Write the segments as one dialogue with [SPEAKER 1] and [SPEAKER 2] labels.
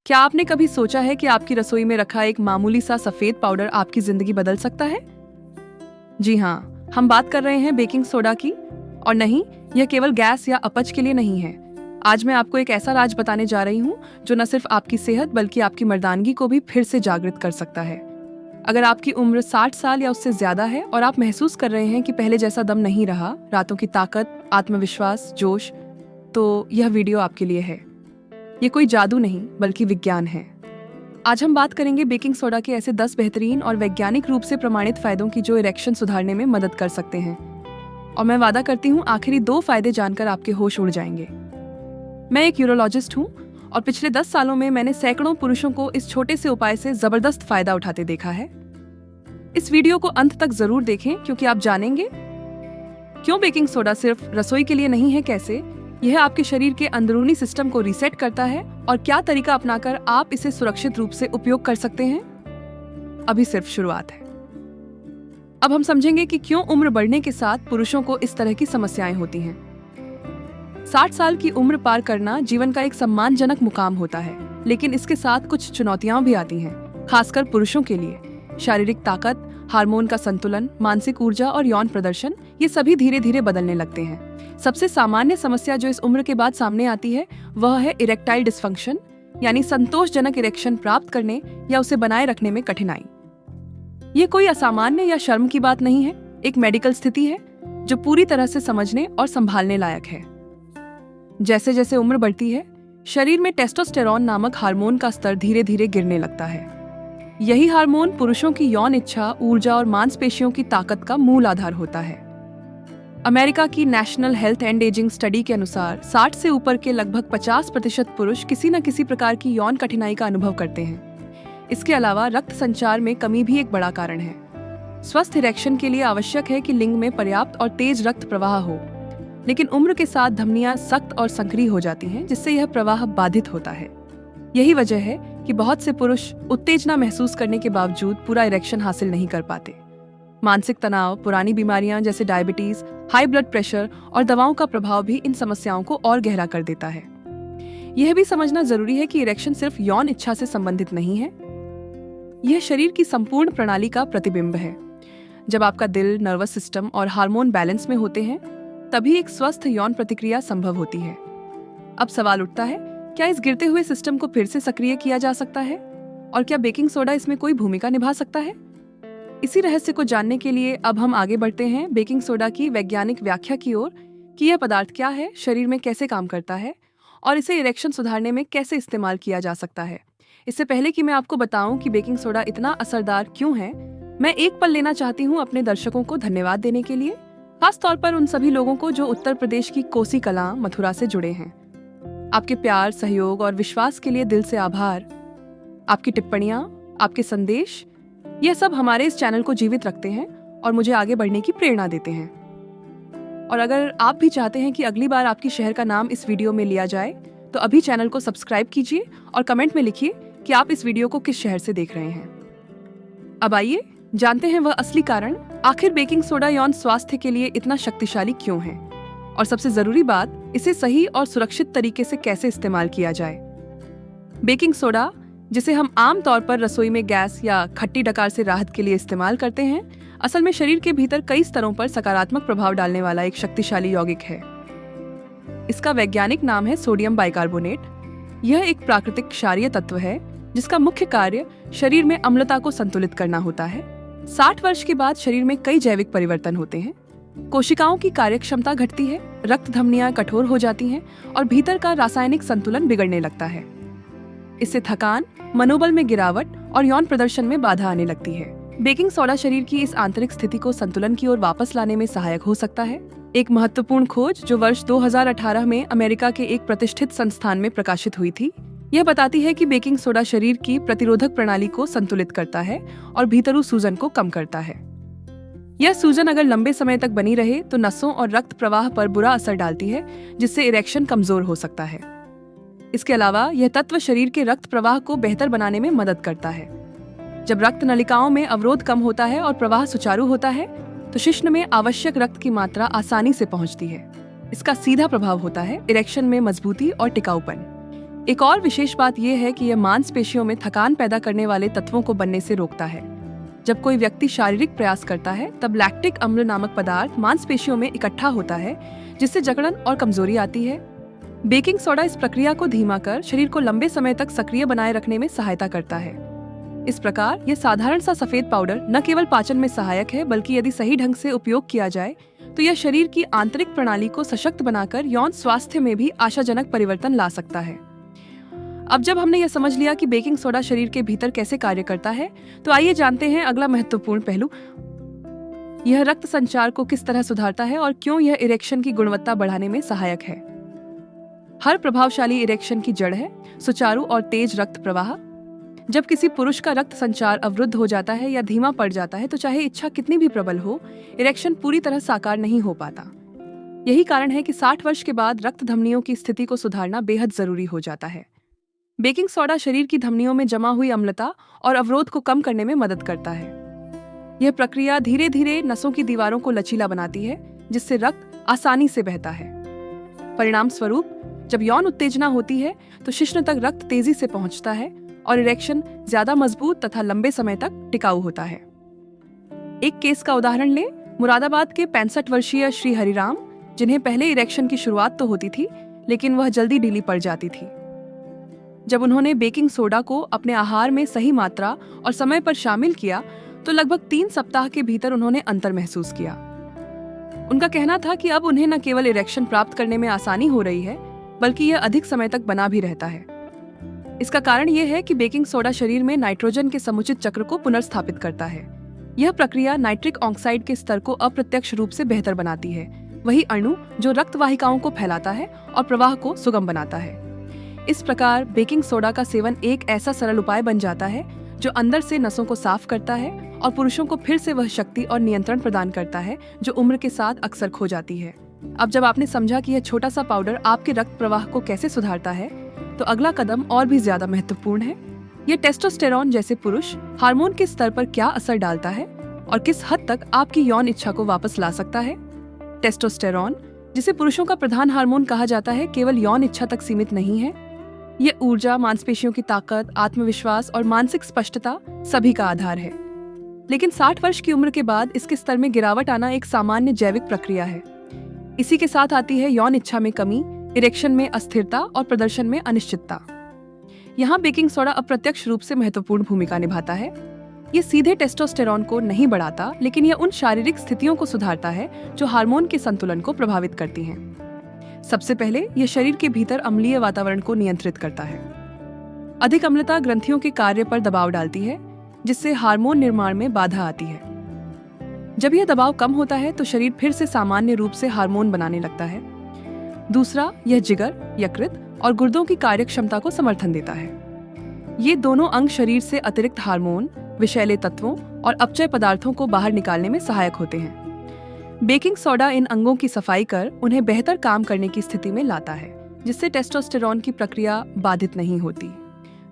[SPEAKER 1] क्या आपने कभी सोचा है कि आपकी रसोई में रखा एक मामूली सा सफेद पाउडर आपकी जिंदगी बदल सकता है? जी हाँ, हम बात कर रहे हैं बेकिंग सोडा की। और नहीं, यह केवल गैस या अपच के लिए नहीं है। आज मैं आपको एक ऐसा राज बताने जा रही हूँ जो न सिर्फ आपकी सेहत बल्कि आपकी मर्दानगी को भी फिर से जागृत कर सकता है। अगर आपकी उम्र 60 साल या उससे ज्यादा है और आप महसूस कर रहे हैं कि पहले जैसा दम नहीं रहा, रातों की ताकत, आत्मविश्वास, जोश, तो यह वीडियो आपके लिए है। ये कोई जादू नहीं बल्कि विज्ञान है। आज हम बात करेंगे बेकिंग सोडा के ऐसे 10 बेहतरीन और वैज्ञानिक रूप से प्रमाणित फायदों की जो इरेक्शन सुधारने में मदद कर सकते हैं। और मैं वादा करती हूँ आखिरी 2 फायदे जानकर आपके होश उड़ जाएंगे। मैं एक यूरोलॉजिस्ट हूँ और पिछले 10 सालों में मैंने सैकड़ों पुरुषों को इस छोटे से उपाय से जबरदस्त फायदा उठाते देखा है। इस वीडियो को अंत तक जरूर देखें क्योंकि आप जानेंगे क्यों बेकिंग सोडा सिर्फ रसोई के लिए नहीं है, कैसे यह आपके शरीर के अंदरूनी सिस्टम को रीसेट करता है और क्या तरीका अपनाकर आप इसे सुरक्षित रूप से उपयोग कर सकते हैं। अभी सिर्फ शुरुआत है। अब हम समझेंगे कि क्यों उम्र बढ़ने के साथ पुरुषों को इस तरह की समस्याएं होती हैं। 60 साल की उम्र पार करना जीवन का एक सम्मानजनक मुकाम होता है, लेकिन इसके साथ कुछ चुनौतियां भी आती हैं, खासकर पुरुषों के लिए। शारीरिक ताकत, हार्मोन का संतुलन, मानसिक ऊर्जा और यौन प्रदर्शन, ये सभी धीरे धीरे बदलने लगते हैं। सबसे सामान्य समस्या जो इस उम्र के बाद सामने आती है वह है इरेक्टाइल डिस्फंक्शन, यानी संतोषजनक इरेक्शन प्राप्त करने या उसे बनाए रखने में कठिनाई। ये कोई असामान्य या शर्म की बात नहीं है, एक मेडिकल स्थिति है जो पूरी तरह से समझने और संभालने लायक है। जैसे जैसे उम्र बढ़ती है, शरीर में टेस्टोस्टेरॉन नामक हार्मोन का स्तर धीरे धीरे गिरने लगता है। यही हार्मोन पुरुषों की यौन इच्छा, ऊर्जा और मांसपेशियों की ताकत का मूल आधार होता है। अमेरिका की national health and ageing study के अनुसार 60 से ऊपर के लगभग 50% पुरुष किसी न किसी प्रकार की यौन कठिनाई का अनुभव करते हैं। इसके अलावा रक्त संचार में कमी भी एक बड़ा कारण है। स्वस्थ इरेक्शन के लिए आवश्यक है कि लिंग में पर्याप्त और तेज रक्त प्रवाह हो, लेकिन उम्र के साथ धमनियां सख्त और संकरी हो जाती हैं, जिससे यह प्रवाह बाधित होता है। यही वजह है कि बहुत से पुरुष उत्तेजना महसूस करने के बावजूद पूरा इरेक्शन हासिल नहीं कर पाते। मानसिक तनाव, पुरानी बीमारियां जैसे डायबिटीज, हाई ब्लड प्रेशर और दवाओं का प्रभाव भी इन समस्याओं को और गहरा कर देता है। यह भी समझना जरूरी है कि इरेक्शन सिर्फ यौन इच्छा से संबंधित नहीं है, यह शरीर की संपूर्ण प्रणाली का प्रतिबिंब है। जब आपका दिल, नर्वस सिस्टम और हार्मोन बैलेंस में होते हैं, तभी एक स्वस्थ यौन प्रतिक्रिया संभव होती है। अब सवाल उठता है, क्या इस गिरते हुए सिस्टम को फिर से सक्रिय किया जा सकता है? और क्या बेकिंग सोडा इसमें कोई भूमिका निभा सकता है? इसी रहस्य को जानने के लिए अब हम आगे बढ़ते हैं बेकिंग सोडा की वैज्ञानिक व्याख्या की ओर कि यह पदार्थ क्या है, शरीर में कैसे काम करता है और इसे इरेक्शन सुधारने में कैसे इस्तेमाल किया जा सकता है। इससे पहले कि मैं आपको बताऊं कि बेकिंग सोडा इतना असरदार क्यों है, मैं एक पल लेना चाहती हूं अपने दर्शकों को धन्यवाद देने के लिए, खास तौर पर उन सभी लोगों को जो उत्तर प्रदेश की कोसी कलां, मथुरा से जुड़े हैं। आपके प्यार, सहयोग और विश्वास के लिए दिल से आभार। आपकी टिप्पणियां, आपके संदेश, यह सब हमारे इस चैनल को जीवित रखते हैं और मुझे आगे बढ़ने की प्रेरणा देते हैं। और अगर आप भी चाहते हैं कि अगली बार आपकी शहर का नाम इस वीडियो में लिया जाए, तो अभी चैनल को सब्सक्राइब कीजिए और कमेंट में लिखिए कि आप इस वीडियो को किस शहर से देख रहे हैं। अब आइए जानते हैं वह असली कारण, आखिर बेकिंग सोडा यौन स्वास्थ्य के लिए इतना शक्तिशाली क्यों है, और सबसे जरूरी बात, इसे सही और सुरक्षित तरीके से कैसे इस्तेमाल किया जाए। बेकिंग सोडा, जिसे हम आम तौर पर रसोई में गैस या खट्टी डकार से राहत के लिए इस्तेमाल करते हैं, असल में शरीर के भीतर कई स्तरों पर सकारात्मक प्रभाव डालने वाला एक शक्तिशाली यौगिक है। इसका वैज्ञानिक नाम है सोडियम बाइकार्बोनेट। यह एक प्राकृतिक क्षारीय तत्व है जिसका मुख्य कार्य शरीर में अम्लता को संतुलित करना होता है। 60 वर्ष के बाद शरीर में कई जैविक परिवर्तन होते हैं। कोशिकाओं की कार्यक्षमता घटती है, रक्त धमनियां कठोर हो जाती हैं और भीतर का रासायनिक संतुलन बिगड़ने लगता है। इससे थकान, मनोबल में गिरावट और यौन प्रदर्शन में बाधा आने लगती है। बेकिंग सोडा शरीर की इस आंतरिक स्थिति को संतुलन की ओर वापस लाने में सहायक हो सकता है। एक महत्वपूर्ण खोज जो वर्ष 2018 में अमेरिका के एक प्रतिष्ठित संस्थान में प्रकाशित हुई थी, यह बताती है कि बेकिंग सोडा शरीर की प्रतिरोधक प्रणाली को संतुलित करता है और भीतरू सूजन को कम करता है। यह सूजन अगर लंबे समय तक बनी रहे तो नसों और रक्त प्रवाह पर बुरा असर डालती है, जिससे इरेक्शन कमजोर हो सकता है। इसके अलावा यह तत्व शरीर के रक्त प्रवाह को बेहतर बनाने में मदद करता है। जब रक्त नलिकाओं में अवरोध कम होता है और प्रवाह सुचारू होता है, तो शिश्न में आवश्यक रक्त की मात्रा आसानी से पहुंचती है। इसका सीधा प्रभाव होता है इरेक्शन में मजबूती और टिकाऊपन। एक और विशेष बात यह है कि यह मांसपेशियों में थकान पैदा करने वाले तत्वों को बनने से रोकता है। जब कोई व्यक्ति शारीरिक प्रयास करता है तब लैक्टिक अम्ल नामक पदार्थ मांसपेशियों में इकट्ठा होता है, जिससे जकड़न और कमजोरी आती है। बेकिंग सोडा इस प्रक्रिया को धीमा कर शरीर को लंबे समय तक सक्रिय बनाए रखने में सहायता करता है। इस प्रकार यह साधारण सा सफेद पाउडर न केवल पाचन में सहायक है, बल्कि यदि सही ढंग से उपयोग किया जाए तो यह शरीर की आंतरिक प्रणाली को सशक्त बनाकर यौन स्वास्थ्य में भी आशाजनक परिवर्तन ला सकता है। अब जब हमने यह समझ लिया कि बेकिंग सोडा शरीर के भीतर कैसे कार्य करता है, तो आइए जानते हैं अगला महत्वपूर्ण पहलू। यह रक्त संचार को किस तरह सुधारता है और क्यों यह इरेक्शन की गुणवत्ता बढ़ाने में सहायक है। हर प्रभावशाली इरेक्शन की जड़ है सुचारू और तेज रक्त प्रवाह। जब किसी पुरुष का रक्त संचार अवरुद्ध हो जाता है या धीमा पड़ जाता है तो चाहे इच्छा कितनी भी प्रबल हो, इरेक्शन पूरी तरह साकार नहीं हो पाता। यही कारण है कि 60 वर्ष के बाद रक्त धमनियों की स्थिति को सुधारना बेहद जरूरी हो जाता है। बेकिंग सोडा शरीर की धमनियों में जमा हुई अम्लता और अवरोध को कम करने में मदद करता है। यह प्रक्रिया धीरे धीरे नसों की दीवारों को लचीला बनाती है, जिससे रक्त आसानी से बहता है। परिणाम स्वरूप जब यौन उत्तेजना होती है तो शिश्न तक रक्त तेजी से पहुंचता है और इरेक्शन ज्यादा मजबूत तथा लंबे समय तक टिकाऊ होता है। एक केस का उदाहरण लें। मुरादाबाद के 65 वर्षीय श्री हरिराम, जिन्हें पहले इरेक्शन की शुरुआत तो होती थी, लेकिन वह जल्दी ढीली पड़ जाती थी। जब उन्होंने बेकिंग सोडा को अपने आहार में सही मात्रा और समय पर शामिल किया तो लगभग 3 सप्ताह के भीतर उन्होंने अंतर महसूस किया। उनका कहना था कि अब उन्हें न केवल इरेक्शन प्राप्त करने में आसानी हो रही है, बल्कि यह अधिक समय तक बना भी रहता है। इसका कारण यह है कि बेकिंग सोडा शरीर में नाइट्रोजन के समुचित चक्र को पुनर्स्थापित करता है। यह प्रक्रिया नाइट्रिक ऑक्साइड के स्तर को अप्रत्यक्ष रूप से बेहतर बनाती है, वही अणु जो रक्त वाहिकाओं को फैलाता है और प्रवाह को सुगम बनाता है। इस प्रकार बेकिंग सोडा का सेवन एक ऐसा सरल उपाय बन जाता है जो अंदर से नसों को साफ करता है और पुरुषों को फिर से वह शक्ति और नियंत्रण प्रदान करता है जो उम्र के साथ अक्सर खो जाती है। अब जब आपने समझा कि यह छोटा सा पाउडर आपके रक्त प्रवाह को कैसे सुधारता है, तो अगला कदम और भी ज्यादा महत्वपूर्ण है। यह टेस्टोस्टेरोन जैसे पुरुष हार्मोन के स्तर पर क्या असर डालता है और किस हद तक आपकी यौन इच्छा को वापस ला सकता है। टेस्टोस्टेरोन, जिसे पुरुषों का प्रधान हार्मोन कहा जाता है, केवल यौन इच्छा तक सीमित नहीं है। ये ऊर्जा, मांसपेशियों की ताकत, आत्मविश्वास और मानसिक स्पष्टता सभी का आधार है। लेकिन 60 वर्ष की उम्र के बाद इसके स्तर में गिरावट आना एक सामान्य जैविक प्रक्रिया है। इसी के साथ आती है यौन इच्छा में कमी, इरेक्शन में अस्थिरता और प्रदर्शन में अनिश्चितता। यहाँ बेकिंग सोडा अप्रत्यक्ष रूप से महत्वपूर्ण भूमिका निभाता है। ये सीधे टेस्टोस्टेरोन को नहीं बढ़ाता, लेकिन यह उन शारीरिक स्थितियों को सुधारता है जो हार्मोन के संतुलन को प्रभावित करती हैं। सबसे पहले यह शरीर के भीतर अम्लीय वातावरण को नियंत्रित करता है। अधिक अम्लता ग्रंथियों के कार्य पर दबाव डालती है, जिससे हार्मोन निर्माण में बाधा आती है। जब यह दबाव कम होता है तो शरीर फिर से सामान्य रूप से हार्मोन बनाने लगता है। दूसरा, यह जिगर, यकृत और गुर्दों की कार्यक्षमता को समर्थन देता है। ये दोनों अंग शरीर से अतिरिक्त हार्मोन, विषैले तत्वों और अपचय पदार्थों को बाहर निकालने में सहायक होते हैं। बेकिंग सोडा इन अंगों की सफाई कर उन्हें बेहतर काम करने की स्थिति में लाता है, जिससे टेस्टोस्टेरोन की प्रक्रिया बाधित नहीं होती।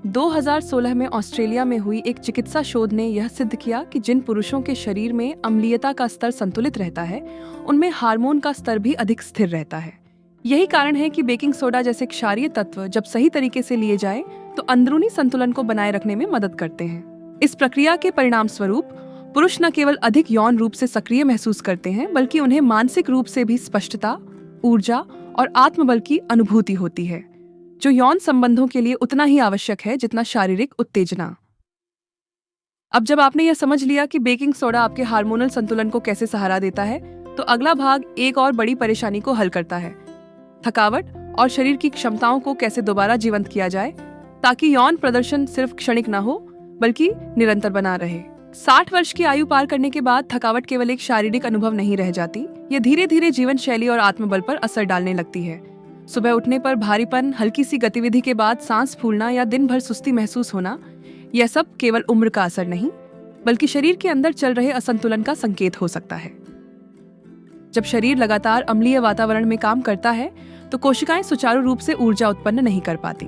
[SPEAKER 1] 2016 में ऑस्ट्रेलिया में हुई एक चिकित्सा शोध ने यह सिद्ध किया कि जिन पुरुषों के शरीर में अम्लीयता का स्तर संतुलित रहता है, उनमें हार्मोन का स्तर भी अधिक स्थिर रहता है। यही कारण है कि बेकिंग सोडा जैसे क्षारीय तत्व जब सही तरीके से लिए जाए तो अंदरूनी संतुलन को बनाए रखने में मदद करते हैं। इस प्रक्रिया के परिणाम स्वरूप पुरुष न केवल अधिक यौन रूप से सक्रिय महसूस करते हैं, बल्कि उन्हें मानसिक रूप से भी स्पष्टता, ऊर्जा और आत्मबल की अनुभूति होती है, जो यौन संबंधों के लिए उतना ही आवश्यक है जितना शारीरिक उत्तेजना। अब जब आपने यह समझ लिया कि बेकिंग सोडा आपके हार्मोनल संतुलन को कैसे सहारा देता है, तो अगला भाग एक और बड़ी परेशानी को हल करता है। थकावट और शरीर की क्षमताओं को कैसे दोबारा जीवंत किया जाए ताकि यौन प्रदर्शन सिर्फ क्षणिक न हो बल्कि निरंतर बना रहे। 60 वर्ष की आयु पार करने के बाद थकावट केवल एक शारीरिक अनुभव नहीं रह जाती, यह धीरे धीरे जीवन शैली और आत्मबल पर असर डालने लगती है। सुबह उठने पर भारीपन, हल्की सी गतिविधि के बाद सांस फूलना या दिन भर सुस्ती महसूस होना, यह सब केवल उम्र का असर नहीं, बल्कि शरीर के अंदर चल रहे असंतुलन का संकेत हो सकता है। जब शरीर लगातार अम्लीय वातावरण में काम करता है तो कोशिकाएं सुचारू रूप से ऊर्जा उत्पन्न नहीं कर पाती।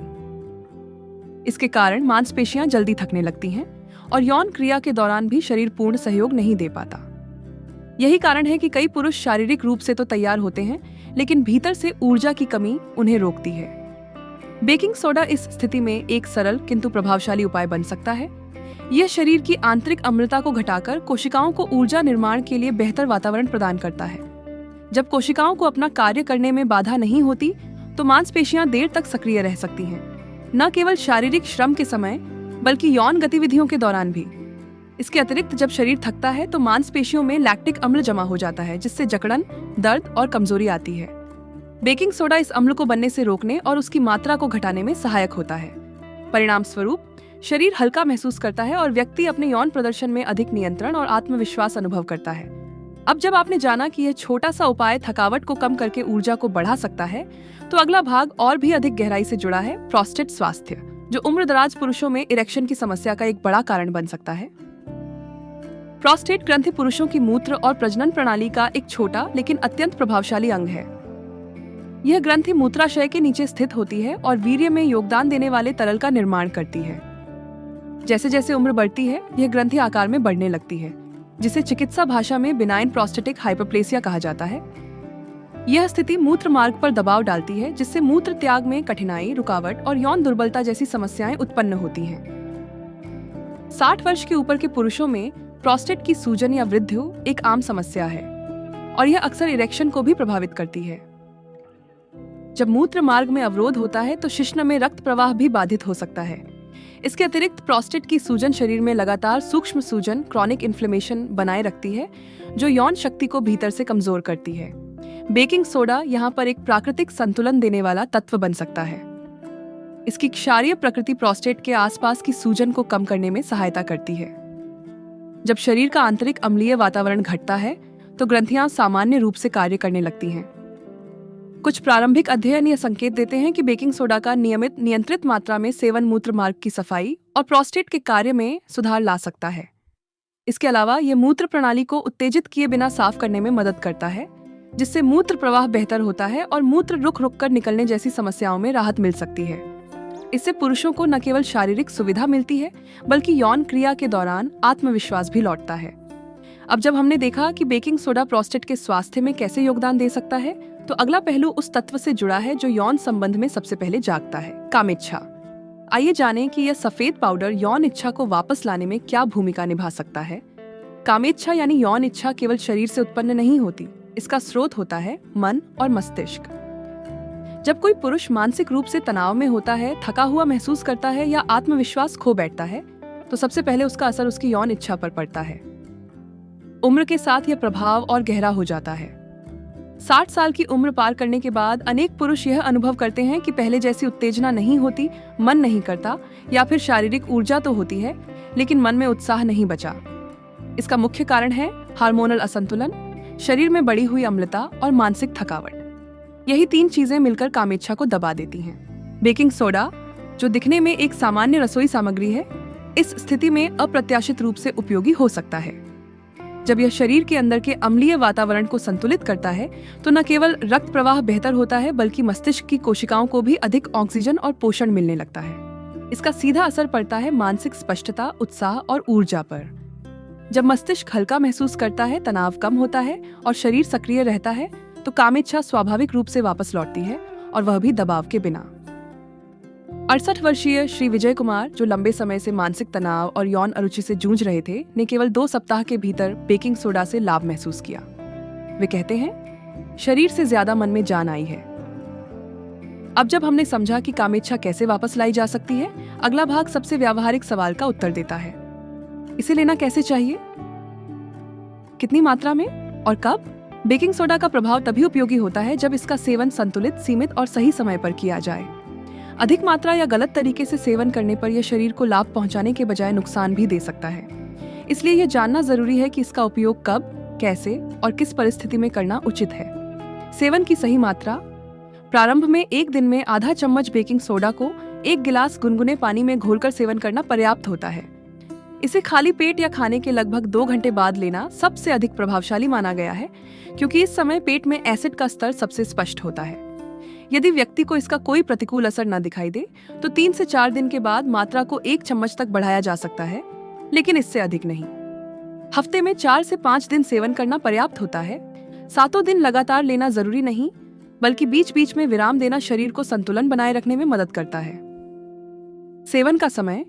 [SPEAKER 1] इसके कारण मांसपेशियां जल्दी थकने लगती हैं और यौन क्रिया के दौरान भी शरीर पूर्ण सहयोग नहीं दे पाता। यही कारण है कि कई पुरुष शारीरिक रूप से तो तैयार होते हैं, लेकिन भीतर से ऊर्जा की कमी उन्हें रोकती है। बेकिंग सोडा इस स्थिति में एक सरल किंतु प्रभावशाली उपाय बन सकता है। यह शरीर की आंतरिक अम्लता को घटाकर कोशिकाओं को ऊर्जा निर्माण के लिए बेहतर वातावरण प्रदान करता है। जब कोशिकाओं को अपना कार्य करने में बाधा नहीं होती, तो मांसपेशियां देर तक सक्रिय रह सकती हैं, न केवल शारीरिक श्रम के समय बल्कि यौन गतिविधियों के दौरान भी। इसके अतिरिक्त जब शरीर थकता है तो मांसपेशियों में लैक्टिक अम्ल जमा हो जाता है, जिससे जकड़न, दर्द और कमजोरी आती है। बेकिंग सोडा इस अम्ल को बनने से रोकने और उसकी मात्रा को घटाने में सहायक होता है। परिणाम स्वरूप शरीर हल्का महसूस करता है और व्यक्ति अपने यौन प्रदर्शन में अधिक नियंत्रण और आत्मविश्वास अनुभव करता है। अब जब आपने जाना कि यह छोटा सा उपाय थकावट को कम करके ऊर्जा को बढ़ा सकता है, तो अगला भाग और भी अधिक गहराई से जुड़ा है, प्रोस्टेट स्वास्थ्य, जो उम्रदराज पुरुषों में इरेक्शन की समस्या का एक बड़ा कारण बन सकता है। प्रोस्टेट ग्रंथि पुरुषों की मूत्र और प्रजनन प्रणाली का एक छोटा लेकिन अत्यंत प्रभावशाली अंग है। यह ग्रंथि मूत्राशय के नीचे स्थित होती है और वीर्य में योगदान देने वाले तरल का निर्माण करती है। जैसे जैसे उम्र बढ़ती है, यह ग्रंथि आकार में बढ़ने लगती है, जिसे चिकित्सा भाषा में बिनाइन प्रोस्टेटिक हाइपरप्लेसिया कहा जाता है। यह स्थिति मूत्र मार्ग पर दबाव डालती है, जिससे मूत्र त्याग में कठिनाई, रुकावट और यौन दुर्बलता जैसी समस्याएं उत्पन्न होती हैं। 60 वर्ष के ऊपर के पुरुषों में प्रोस्टेट की सूजन या वृद्धि एक आम समस्या है और यह अक्सर इरेक्शन को भी प्रभावित करती है। जब मूत्र मार्ग में अवरोध होता है तो शिश्न में रक्त प्रवाह भी बाधित हो सकता है। इसके अतिरिक्त प्रोस्टेट की सूजन शरीर में लगातार सूक्ष्म सूजन, क्रॉनिक इन्फ्लेमेशन बनाए रखती है, जो यौन शक्ति को भीतर से कमजोर करती है। बेकिंग सोडा यहाँ पर एक प्राकृतिक संतुलन देने वाला तत्व बन सकता है। इसकी क्षारीय प्रकृति प्रोस्टेट के आसपास की सूजन को कम करने में सहायता करती है। जब शरीर का आंतरिक अम्लीय वातावरण घटता है, तो ग्रंथियां सामान्य रूप से कार्य करने लगती हैं। कुछ प्रारंभिक अध्ययन यह संकेत देते हैं कि बेकिंग सोडा का नियमित नियंत्रित मात्रा में सेवन मूत्र मार्ग की सफाई और प्रोस्टेट के कार्य में सुधार ला सकता है। इसके अलावा यह मूत्र प्रणाली को उत्तेजित किए बिना साफ करने में मदद करता है, जिससे मूत्र प्रवाह बेहतर होता है और मूत्र रुक रुक कर निकलने जैसी समस्याओं में राहत मिल सकती है। इससे पुरुषों को न केवल शारीरिक सुविधा मिलती है, बल्कि यौन क्रिया के दौरान आत्मविश्वास भी लौटता है। अब जब हमने देखा कि बेकिंग सोडा प्रोस्टेट के स्वास्थ्य में कैसे योगदान दे सकता है, तो अगला पहलू उस तत्व से जुड़ा है जो यौन संबंध में सबसे पहले जागता है, कामेच्छा। आइए जानें कि यह सफेद पाउडर यौन इच्छा को वापस लाने में क्या भूमिका निभा सकता है। कामेच्छा यानी यौन इच्छा केवल शरीर से उत्पन्न नहीं होती, इसका स्रोत होता है मन और मस्तिष्क। जब कोई पुरुष मानसिक रूप से तनाव में होता है, थका हुआ महसूस करता है या आत्मविश्वास खो बैठता है, तो सबसे पहले उसका असर उसकी यौन इच्छा पर पड़ता है। उम्र के साथ यह प्रभाव और गहरा हो जाता है। 60 साल की उम्र पार करने के बाद अनेक पुरुष यह अनुभव करते हैं कि पहले जैसी उत्तेजना नहीं होती, मन नहीं करता, या फिर शारीरिक ऊर्जा तो होती है लेकिन मन में उत्साह नहीं बचा। इसका मुख्य कारण है हार्मोनल असंतुलन, शरीर में बढ़ी हुई अम्लता और मानसिक थकावट। यही 3 चीजें मिलकर कामेच्छा को दबा देती हैं। बेकिंग सोडा, जो दिखने में एक सामान्य रसोई सामग्री है, इस स्थिति में अप्रत्याशित रूप से उपयोगी हो सकता है। जब यह शरीर के अंदर के अम्लीय वातावरण को संतुलित करता है, तो न केवल रक्त प्रवाह बेहतर होता है, बल्कि मस्तिष्क की कोशिकाओं को भी अधिक ऑक्सीजन और पोषण मिलने लगता है। इसका सीधा असर पड़ता है मानसिक स्पष्टता, उत्साह और ऊर्जा पर। जब मस्तिष्क हल्का महसूस करता है, तनाव कम होता है और शरीर सक्रिय रहता है, तो कामेच्छा स्वाभाविक रूप से वापस लौटती है, और वह भी दबाव के बिना। 68 वर्षीय श्री विजय कुमार, जो लंबे समय से मानसिक तनाव और यौन अरुचि से जूझ रहे थे, ने केवल 2 सप्ताह के भीतर बेकिंग सोडा से लाभ महसूस किया। वे कहते हैं, शरीर से ज्यादा मन में जान आई है। अब जब हमने समझा कि कामेच्छा कैसे वापस लाई जा सकती है, अगला भाग सबसे व्यावहारिक सवाल का उत्तर देता है। इसे लेना कैसे चाहिए, कितनी मात्रा में और कब? बेकिंग सोडा का प्रभाव तभी उपयोगी होता है जब इसका सेवन संतुलित, सीमित और सही समय पर किया जाए। अधिक मात्रा या गलत तरीके से सेवन करने पर यह शरीर को लाभ पहुंचाने के बजाय नुकसान भी दे सकता है। इसलिए यह जानना जरूरी है कि इसका उपयोग कब, कैसे और किस परिस्थिति में करना उचित है। सेवन की सही मात्रा: प्रारंभ में 1 दिन में आधा चम्मच बेकिंग सोडा को 1 गिलास गुनगुने पानी में घोलकर सेवन करना पर्याप्त होता है। इसे खाली पेट या खाने के लगभग 2 घंटे बाद लेना सबसे अधिक प्रभावशाली माना गया है, क्योंकि इस समय पेट में एसिड का स्तर सबसे स्पष्ट होता है। यदि व्यक्ति को इसका कोई प्रतिकूल असर न दिखाई दे, तो 3 से 4 दिन के बाद मात्रा को 1 चम्मच तक बढ़ाया जा सकता है, लेकिन इससे अधिक नहीं। हफ्ते में 4 से 5 दिन सेवन करना पर्याप्त होता है। 7 दिन लगातार लेना जरूरी नहीं, बल्कि बीच बीच में विराम देना शरीर को संतुलन बनाए रखने में मदद करता है। सेवन का समय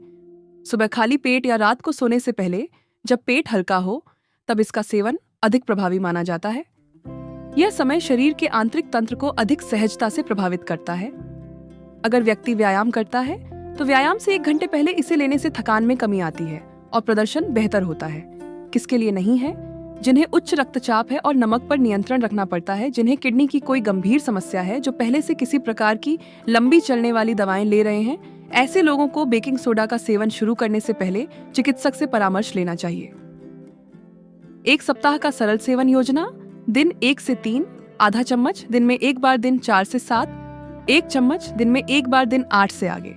[SPEAKER 1] सुबह खाली पेट या रात को सोने से पहले जब पेट हल्का हो तब इसका सेवन अधिक प्रभावी माना जाता है। यह समय शरीर के आंतरिक तंत्र को अधिक सहजता से प्रभावित करता है। अगर व्यक्ति व्यायाम करता है तो व्यायाम से 1 घंटे पहले इसे लेने से थकान में कमी आती है और प्रदर्शन बेहतर होता है। किसके लिए नहीं है? जिन्हें उच्च रक्तचाप है और नमक पर नियंत्रण रखना पड़ता है, जिन्हें किडनी की कोई गंभीर समस्या है, जो पहले से किसी प्रकार की लंबी चलने वाली दवाएं ले रहे हैं, ऐसे लोगों को बेकिंग सोडा का सेवन शुरू करने से पहले चिकित्सक से परामर्श लेना चाहिए। 1 सप्ताह का सरल सेवन योजना: दिन 1 से 3, आधा चम्मच, दिन में 1 बार, दिन 4 से 7, 1 चम्मच, दिन में 1 बार, दिन 8 से आगे।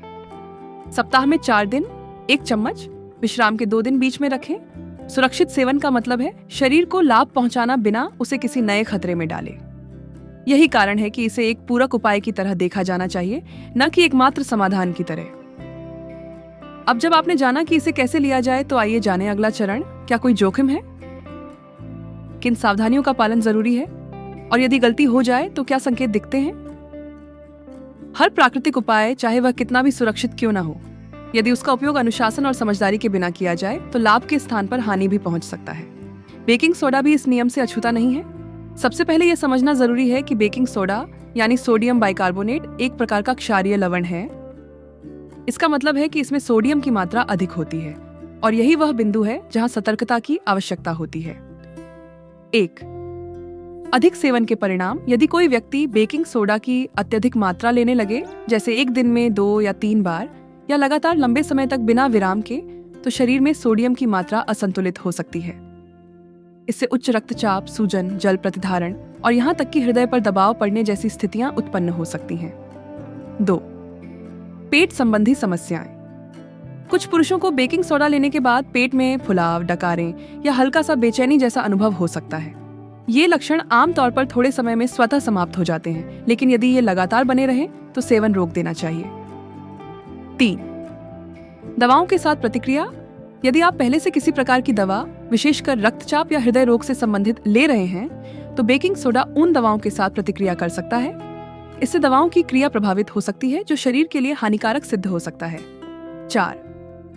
[SPEAKER 1] सप्ताह में 4 दिन, 1 चम्मच, विश्राम के 2 दिन बीच में रखें। सुरक्षित सेवन का मतलब है शरीर को लाभ पहुंचाना बिना उसे किसी नए खतरे में डाले। यही कारण है कि इसे एक पूरक उपाय की तरह देखा जाना चाहिए, न कि एकमात्र समाधान की तरह। अब जब आपने जाना कि इसे कैसे लिया जाए, तो आइए जाने अगला चरण। क्या कोई जोखिम है? किन सावधानियों का पालन जरूरी है? और यदि गलती हो जाए तो क्या संकेत दिखते हैं? हर प्राकृतिक उपाय, चाहे वह कितना भी सुरक्षित क्यों न हो, यदि उसका उपयोग अनुशासन और समझदारी के बिना किया जाए तो लाभ के स्थान पर हानि भी पहुंच सकता है। बेकिंग सोडा भी इस नियम से अछूता नहीं है। सबसे पहले यह समझना जरूरी है कि बेकिंग सोडा यानी सोडियम बाइकार्बोनेट एक प्रकार का क्षारीय लवण है। इसका मतलब है कि इसमें सोडियम की मात्रा अधिक होती है और यही वह बिंदु है जहां सतर्कता की आवश्यकता होती है। 1. अधिक सेवन के परिणाम: यदि कोई व्यक्ति बेकिंग सोडा की अत्यधिक मात्रा लेने लगे, जैसे एक दिन में 2 या 3 बार, या लगातार लंबे समय तक बिना विराम के, तो शरीर में सोडियम की मात्रा असंतुलित हो सकती है। इससे उच्च रक्तचाप, सूजन, जल प्रतिधारण और यहाँ तक कि हृदय पर दबाव पड़ने जैसी स्थितियां उत्पन्न हो सकती हैं। 2. पेट संबंधी समस्याएं: कुछ पुरुषों को बेकिंग सोडा लेने के बाद पेट में फुलाव, डकारें या हल्का सा बेचैनी जैसा अनुभव हो सकता है। ये लक्षण आमतौर पर थोड़े समय में स्वतः समाप्त हो जाते हैं, लेकिन यदि ये लगातार बने रहे तो सेवन रोक देना चाहिए। 3. दवाओं के साथ प्रतिक्रिया: यदि आप पहले से किसी प्रकार की दवा, विशेषकर रक्तचाप या हृदय रोग से संबंधित ले रहे हैं, तो बेकिंग सोडा उन दवाओं के साथ प्रतिक्रिया कर सकता है। इससे दवाओं की क्रिया प्रभावित हो सकती है, जो शरीर के लिए हानिकारक सिद्ध हो सकता है। 4.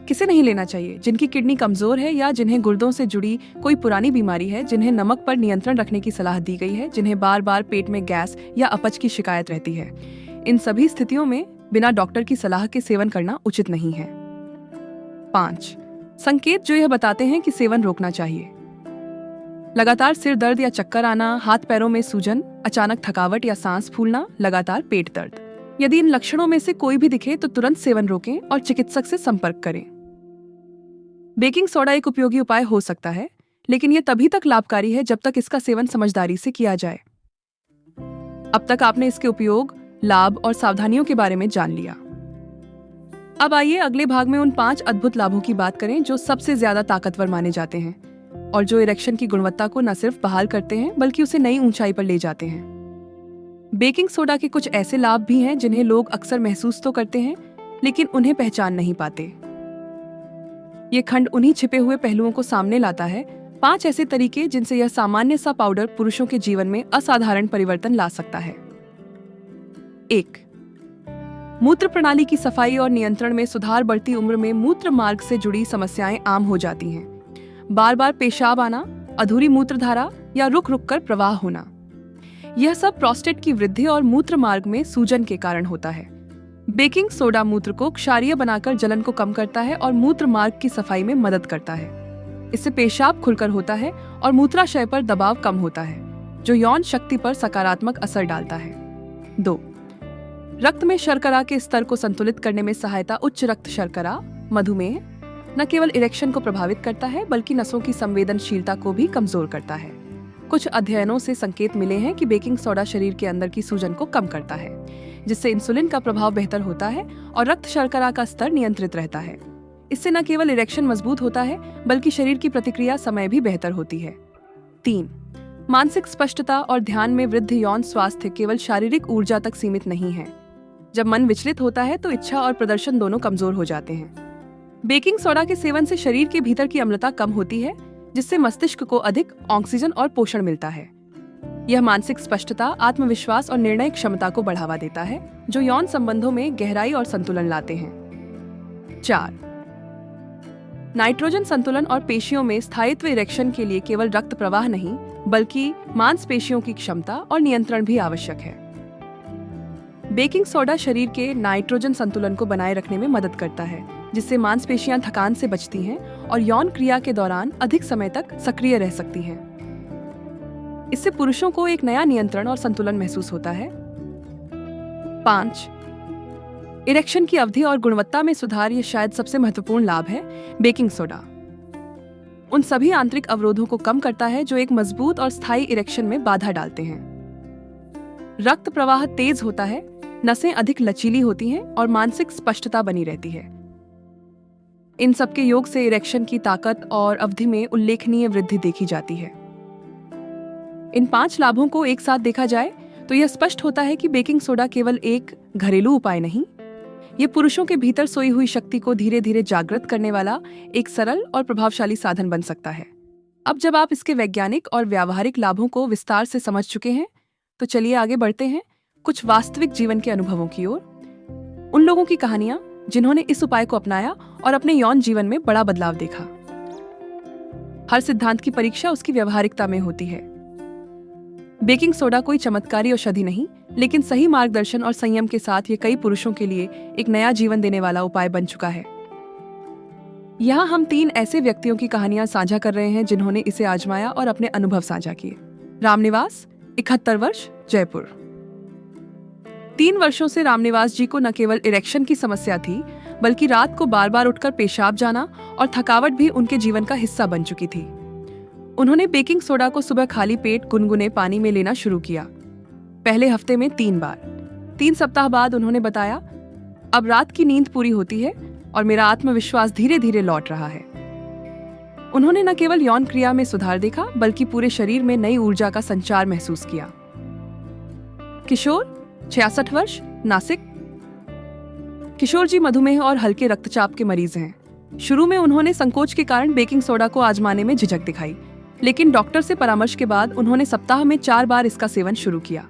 [SPEAKER 1] किसे नहीं लेना चाहिए? जिनकी किडनी कमजोर है या जिन्हें गुर्दों से जुड़ी कोई पुरानी बीमारी है, जिन्हें नमक पर नियंत्रण रखने की सलाह दी गई है, जिन्हें बार बार पेट में गैस या अपच की शिकायत रहती है। इन सभी स्थितियों में बिना डॉक्टर की सलाह के सेवन करना उचित नहीं है। 5. संकेत जो यह बताते हैं कि सेवन रोकना चाहिए: लगातार सिर दर्द या चक्कर आना, हाथ पैरों में सूजन, अचानक थकावट या सांस फूलना, लगातार पेट दर्द। यदि इन लक्षणों में से कोई भी दिखे तो तुरंत सेवन रोकें और चिकित्सक से संपर्क करें। बेकिंग सोडा एक उपयोगी उपाय हो सकता है, लेकिन यह तभी तक लाभकारी है जब तक इसका सेवन समझदारी से किया जाए। अब तक आपने इसके उपयोग, लाभ और सावधानियों के बारे में जान लिया। अब आइए अगले भाग में उन 5 अद्भुत लाभों की बात करें जो सबसे ज्यादा ताकतवर माने जाते हैं और जो इरेक्शन की गुणवत्ता को न सिर्फ बहाल करते हैं बल्कि उसे नई ऊंचाई पर ले जाते हैं। बेकिंग सोडा के कुछ ऐसे लाभ भी हैं जिन्हें लोग अक्सर महसूस तो करते हैं, लेकिन उन्हें पहचान नहीं पाते। ये खंड उन्हीं छिपे हुए पहलुओं को सामने लाता है, 5 ऐसे तरीके जिनसे यह सामान्य सा पाउडर पुरुषों के जीवन में असाधारण परिवर्तन ला सकता है। 1. मूत्र प्रणाली की सफाई और नियंत्रण में सुधार: बढ़ती उम्र में मूत्र मार्ग से जुड़ी समस्याएं आम हो जाती हैं। बार बार पेशाब आना, अधूरी मूत्रधारा या रुक रुक कर प्रवाह होना, यह सब प्रोस्टेट की वृद्धि और मूत्र मार्ग में सूजन के कारण होता है। बेकिंग सोडा मूत्र को क्षारीय बनाकर जलन को कम करता है और मूत्र मार्ग की सफाई में मदद करता है। इससे पेशाब खुलकर होता है और मूत्राशय पर दबाव कम होता है, जो यौन शक्ति पर सकारात्मक असर डालता है। 2. रक्त में शर्करा के स्तर को संतुलित करने में सहायता: उच्च रक्त शर्करा, मधुमेह न केवल इरेक्शन को प्रभावित करता है बल्कि नसों की संवेदनशीलता को भी कमजोर करता है। कुछ अध्ययनों से संकेत मिले हैं कि बेकिंग सोडा शरीर के अंदर की सूजन को कम करता है, जिससे इंसुलिन का प्रभाव बेहतर होता है और रक्त शर्करा का स्तर नियंत्रित रहता है। इससे न केवल इरेक्शन मजबूत होता है बल्कि शरीर की प्रतिक्रिया समय भी बेहतर होती है। 3. मानसिक स्पष्टता और ध्यान में वृद्धि: यौन स्वास्थ्य केवल शारीरिक ऊर्जा तक सीमित नहीं है। जब मन विचलित होता है तो इच्छा और प्रदर्शन दोनों कमजोर हो जाते हैं। बेकिंग सोडा के सेवन से शरीर के भीतर की अम्लता कम होती है, जिससे मस्तिष्क को अधिक ऑक्सीजन और पोषण मिलता है। यह मानसिक स्पष्टता, आत्मविश्वास और निर्णय क्षमता को बढ़ावा देता है, जो यौन संबंधों में गहराई और संतुलन लाते हैं। 4. नाइट्रोजन संतुलन और पेशियों में स्थायित्व इरेक्शन के लिए केवल रक्त प्रवाह नहीं, बल्कि मांसपेशियों की क्षमता और नियंत्रण भी आवश्यक है। बेकिंग सोडा शरीर के नाइट्रोजन संतुलन को बनाए रखने में मदद करता है, जिससे मांसपेशियां थकान से बचती हैं और यौन क्रिया के दौरान अधिक समय तक सक्रिय रह सकती हैं। इससे पुरुषों को एक नया नियंत्रण और संतुलन महसूस होता है। 5. इरेक्शन की अवधि और गुणवत्ता में सुधार। ये शायद सबसे महत्वपूर्ण लाभ है। बेकिंग सोडा उन सभी आंतरिक अवरोधों को कम करता है जो एक मजबूत और स्थायी इरेक्शन में बाधा डालते हैं। रक्त प्रवाह तेज होता है, नसें अधिक लचीली होती हैं और मानसिक स्पष्टता बनी रहती है। इन सबके योग से इरेक्शन की ताकत और अवधि में उल्लेखनीय वृद्धि देखी जाती है। इन 5 लाभों को एक साथ देखा जाए तो यह स्पष्ट होता है कि बेकिंग सोडा केवल एक घरेलू उपाय नहीं, ये पुरुषों के भीतर सोई हुई शक्ति को धीरे धीरे जागृत करने वाला एक सरल और प्रभावशाली साधन बन सकता है। अब जब आप इसके वैज्ञानिक और व्यावहारिक लाभों को विस्तार से समझ चुके हैं, तो चलिए आगे बढ़ते हैं कुछ वास्तविक जीवन के अनुभवों की ओर। उन लोगों की कहानियां जिन्होंने इस उपाय को अपनाया और अपने यौन जीवन में बड़ा बदलाव देखा। हर सिद्धांत की परीक्षा उसकी व्यावहारिकता में होती है। बेकिंग सोडा कोई चमत्कारी औषधि नहीं, लेकिन सही मार्गदर्शन और संयम के साथ ये कई पुरुषों के लिए एक नया जीवन देने वाला उपाय बन चुका है। यहाँ हम 3 ऐसे व्यक्तियों की कहानियां साझा कर रहे हैं जिन्होंने इसे आजमाया और अपने अनुभव साझा किए। रामनिवास, 71 वर्ष, जयपुर। 3 वर्षों से रामनिवास जी को न केवल इरेक्शन की समस्या थी, बल्कि रात को बार बार उठकर पेशाब जाना और थकावट भी उनके जीवन का हिस्सा बन चुकी थी। उन्होंने बेकिंग सोडा को सुबह खाली पेट गुनगुने पानी में लेना शुरू किया। पहले हफ्ते में 3 बार। 3 सप्ताह बाद उन्होंने बताया, अब रात की नींद पूरी होती है और मेरा आत्मविश्वास धीरे धीरे लौट रहा है। उन्होंने न केवल यौन क्रिया में सुधार देखा, बल्कि पूरे शरीर में नई ऊर्जा का संचार महसूस किया। किशोर, 66 वर्ष, नासिक। किशोर जी मधुमेह और हल्के रक्तचाप के मरीज हैं। शुरू में उन्होंने संकोच के कारण बेकिंग सोडा को आजमाने में झिझक दिखाई, लेकिन डॉक्टर से परामर्श के बाद उन्होंने सप्ताह में 4 बार इसका सेवन शुरू किया।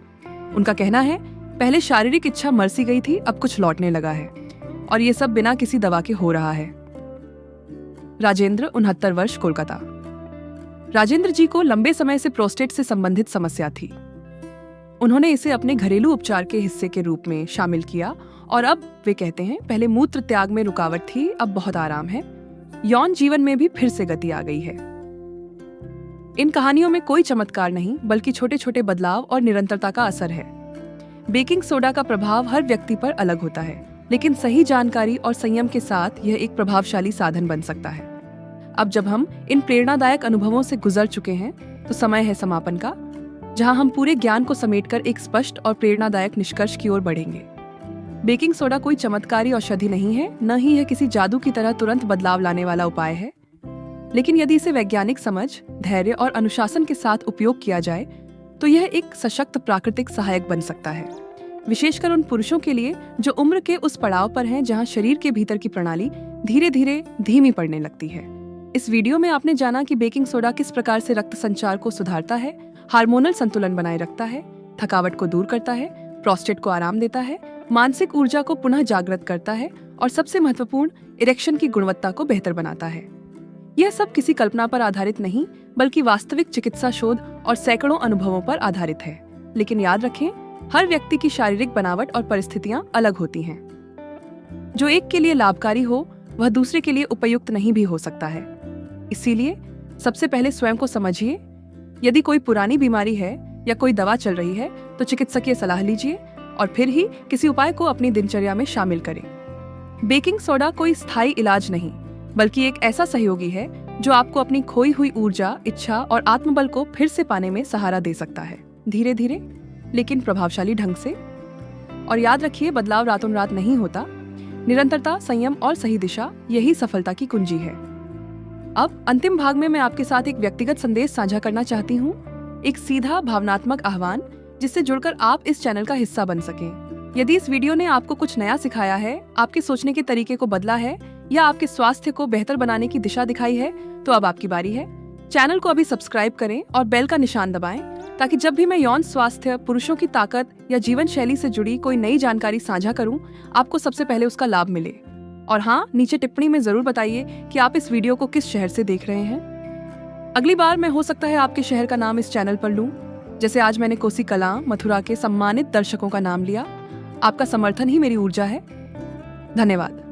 [SPEAKER 1] उनका कहना है, पहले शारीरिक इच्छा मर सी गई थी, अब कुछ लौटने लगा है, और ये सब बिना किसी दवा के हो रहा है। राजेंद्र, 69 वर्ष, कोलकाता। राजेंद्र जी को लंबे समय से प्रोस्टेट से संबंधित समस्या थी। उन्होंने इसे अपने घरेलू उपचार के हिस्से के रूप में शामिल किया और अब वे कहते हैं, पहले मूत्र त्याग में रुकावट थी, अब बहुत आराम है। यौन जीवन में भी फिर से गति आ गई है। इन कहानियों में कोई चमत्कार नहीं, बल्कि छोटे छोटे बदलाव और निरंतरता का असर है। बेकिंग सोडा का प्रभाव हर व्यक्ति पर अलग होता है, लेकिन सही जानकारी और संयम के साथ यह एक प्रभावशाली साधन बन सकता है। अब जब हम इन प्रेरणादायक अनुभवों से गुजर चुके हैं, तो समय है समापन का, जहां हम पूरे ज्ञान को समेटकर एक स्पष्ट और प्रेरणादायक निष्कर्ष की ओर बढ़ेंगे। बेकिंग सोडा कोई चमत्कारी औषधि नहीं है, न ही यह किसी जादू की तरह तुरंत बदलाव लाने वाला उपाय है, लेकिन यदि इसे वैज्ञानिक समझ, धैर्य और अनुशासन के साथ उपयोग किया जाए, तो यह एक सशक्त प्राकृतिक सहायक बन सकता है, विशेषकर उन पुरुषों के लिए जो उम्र के उस पड़ाव पर हैं जहां शरीर के भीतर की प्रणाली धीरे धीरे धीमी पड़ने लगती है। इस वीडियो में आपने जाना कि बेकिंग सोडा किस प्रकार से रक्त संचार को सुधारता है, हार्मोनल संतुलन बनाए रखता है, थकावट को दूर करता है, प्रोस्टेट को आराम देता है, मानसिक ऊर्जा को पुनः जागृत करता है और सबसे महत्वपूर्ण, इरेक्शन की गुणवत्ता को बेहतर बनाता है। यह सब किसी कल्पना पर आधारित नहीं, बल्कि वास्तविक चिकित्सा शोध और सैकड़ों अनुभवों पर आधारित है। लेकिन याद रखें, हर व्यक्ति की शारीरिक बनावट और परिस्थितियां अलग होती हैं। जो एक के लिए लाभकारी हो, वह दूसरे के लिए उपयुक्त नहीं भी हो सकता है। इसीलिए सबसे पहले स्वयं को समझिए। यदि कोई पुरानी बीमारी है या कोई दवा चल रही है, तो चिकित्सकीय सलाह लीजिए और फिर ही किसी उपाय को अपनी दिनचर्या में शामिल करें। बेकिंग सोडा कोई स्थायी इलाज नहीं, बल्कि एक ऐसा सहयोगी है जो आपको अपनी खोई हुई ऊर्जा, इच्छा और आत्मबल को फिर से पाने में सहारा दे सकता है, धीरे धीरे लेकिन प्रभावशाली ढंग से। और याद रखिए, बदलाव रातों रात नहीं होता। निरंतरता, संयम और सही दिशा, यही सफलता की कुंजी है। अब अंतिम भाग में मैं आपके साथ एक व्यक्तिगत संदेश साझा करना चाहती हूँ, एक सीधा भावनात्मक आह्वान जिससे जुड़कर आप इस चैनल का हिस्सा बन सकें। यदि इस वीडियो ने आपको कुछ नया सिखाया है, आपके सोचने के तरीके को बदला है या आपके स्वास्थ्य को बेहतर बनाने की दिशा दिखाई है, तो अब आपकी बारी है। चैनल को अभी सब्सक्राइब करें और बेल का निशान दबाएं ताकि जब भी मैं यौन स्वास्थ्य, पुरुषों की ताकत या जीवन शैली से जुड़ी कोई नई जानकारी साझा करूं, आपको सबसे पहले उसका लाभ मिले। और हाँ, नीचे टिप्पणी में जरूर बताइए कि आप इस वीडियो को किस शहर से देख रहे हैं। अगली बार मैं हो सकता है आपके शहर का नाम इस चैनल पर लूं, जैसे आज मैंने कोसी कलां, मथुरा के सम्मानित दर्शकों का नाम लिया। आपका समर्थन ही मेरी ऊर्जा है। धन्यवाद।